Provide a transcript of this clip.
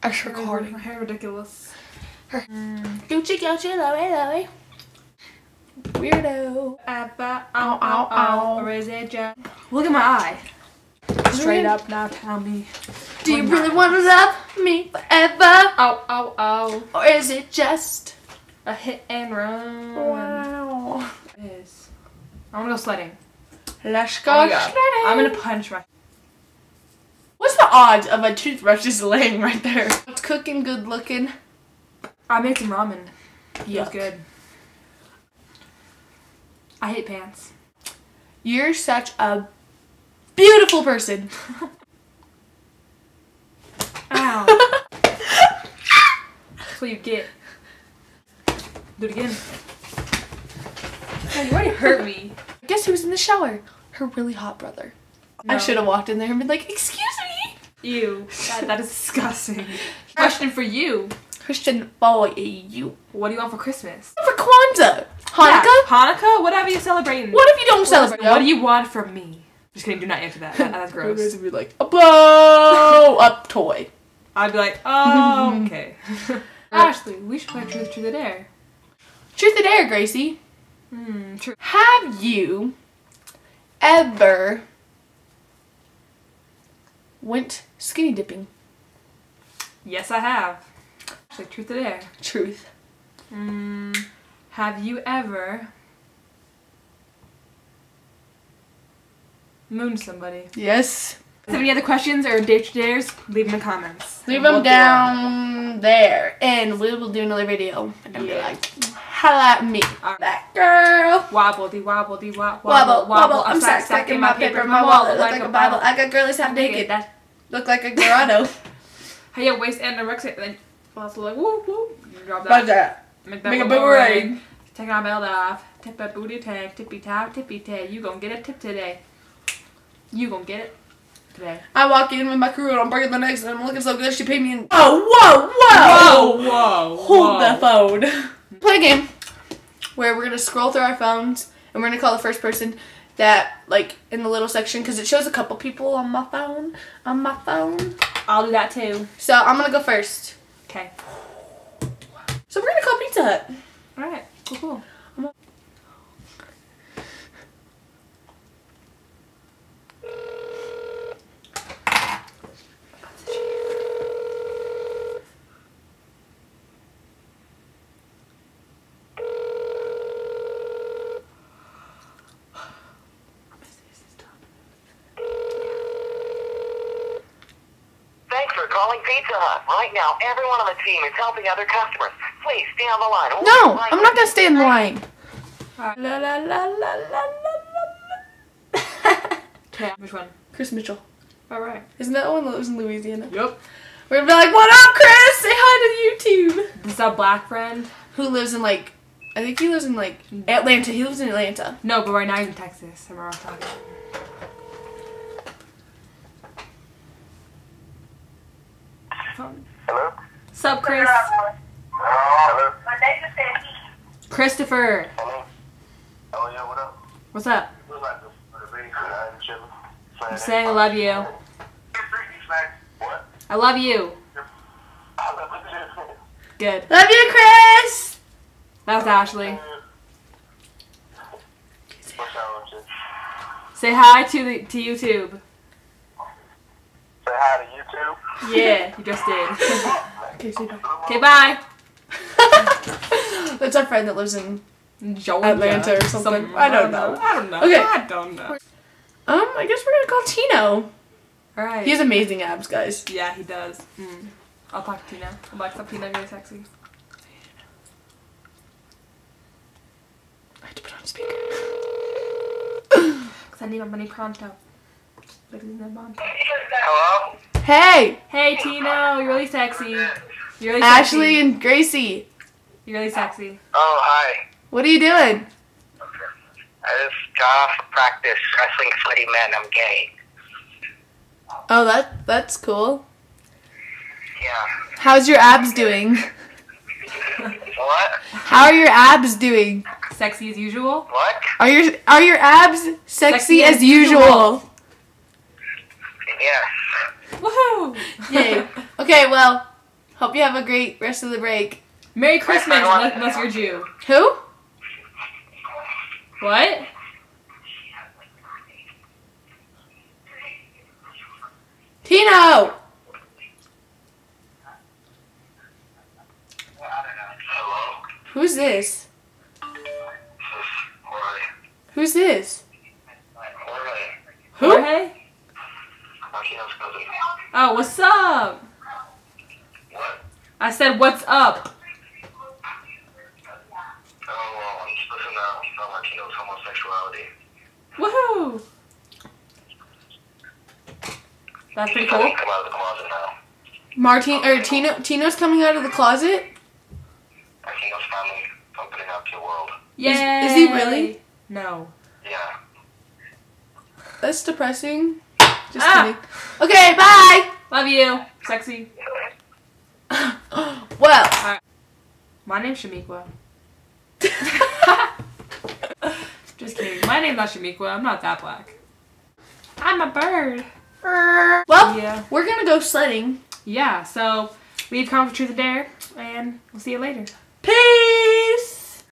Extra recording. My hair ridiculous. Gucci, Gucci, Louie, Louie. Weirdo. Ow, ow, ow. Or is it just... Look at my eye. Straight up now, tell me. Do you really want to love me forever? Ow, ow, ow. Or is it just A hit and run. wow? It is. I want to go sledding. Let's go Oh my God. sledding. I'm going to punch my... What's the odds of a toothbrush just laying right there? It's cooking, good looking. I made some ramen. It was Yuck. good. I hate pants. You're such a beautiful person. Ow. That's what you get. Do it again. God, you already hurt me. Guess who's in the shower? Her really hot brother. I No. should have walked in there and been like, excuse me. Ew. That is disgusting. Question for you. Christian boy, you. What do you want for Christmas? For Kwanzaa. Hanukkah? Yeah, Hanukkah? Whatever you're celebrating. What if you don't celebrate? What do you want from me? Just kidding, do not answer that. That's Everybody's gross. gonna be like, a blow up toy. I'd be like, oh, okay. Ashley, we should play Truth or Dare. Truth or dare, Gracie. True. Have you ever went skinny dipping? Yes, I have. Actually, Truth or Dare. Truth. Have you ever mooned somebody? Yes. If you have any other questions or date or dares, leave them in the comments. Leave We'll them do down there, and we will do another video. And be Yeah. like, holla at me. Alright. That girl. Wobble, de wobble, de wobble, Wobble, wobble. I'm stacking my paper. My wallet look like a Bible. I got girlies half naked. That. Look like a Dorado. How your waist anorexic, and then also like whoop whoop. You drop Like that. that. Make a boomerang. Take our belt off. Tip a booty tag. Tippy top, tippy tay. You gon' get a tip today. You gon' get it today. I walk in with my crew and I'm breaking the necks and I'm looking so good she paid me in. Oh, whoa, whoa! Whoa! Hold the phone. Play a game where we're gonna scroll through our phones and we're gonna call the first person that, like, in the little section, because it shows a couple people on my phone. I'll do that too. So I'm gonna go first. Okay. So we're gonna call Pizza Hut. Alright. Cool. Thanks for calling Pizza Hut. Right now, everyone on the team is helping other customers. Please stay on the line. No, I'm not gonna stay in the line. Alright. La la la la la la. Okay. Which one? Chris Mitchell. Alright. Isn't that one that lives in Louisiana? Yep. We're gonna be like, what up, Chris? Say hi to YouTube. This is our black friend. Who lives in, like, I think he lives in, like, Atlanta. He lives in Atlanta. No, but right now he's in Texas. I'm wrong talking. Hello? Sup, Chris? Hello? Christopher. Hello? Oh, yeah, what up? What's up? I'm saying I love you. What? I love you. Good. Love you, Chris. That's Ashley. What's up, Say hi to YouTube. Say hi to YouTube. Yeah, you just did. Okay, say bye. Okay, bye. That's our friend that lives in Georgia. Atlanta or something. I don't know. I don't know. Okay. I don't know. I guess we're gonna call Tino. Alright. He has amazing abs, guys. Yeah, he does. I'll talk to Tina. I'm like, stop Tina, really sexy. I have to put on speaker. Cause I need my money pronto. Hello? Hey, Hey, Tino, you're really sexy. You're really Ashley sexy. and Gracie. You're really sexy. Oh, hi. What are you doing? I just got off of practice wrestling sweaty men. I'm gay. Oh, that's cool. Yeah. How's your abs doing? What? How are your abs doing? Sexy as usual. What? Are your abs sexy as usual? Yes. Woohoo! Yay. Okay, well, hope you have a great rest of the break. Merry Christmas, unless you're a Jew. Who? What? Tino! Hello? Who's this? This is Jorge. Who's this? Jorge. Who? Jorge? Martino's cousin. Oh, what's up? What? I said, what's up? Oh, well, I'm just listening about Martino's homosexuality. Woohoo! That's pretty He's cool. starting to come out of the closet now. Tino's coming out of the closet? Martino's finally opening up to the world. Yay! Is he really? No. Yeah. That's depressing. Just Ah. kidding. Okay, bye! Love you. Sexy. Well. My name's Shamiqua. Just kidding. My name's not Shamiqua. I'm not that black. I'm a bird. Well, Yeah. we're gonna go sledding. Yeah, so leave comment, truth, or dare, and we'll see you later. Peace!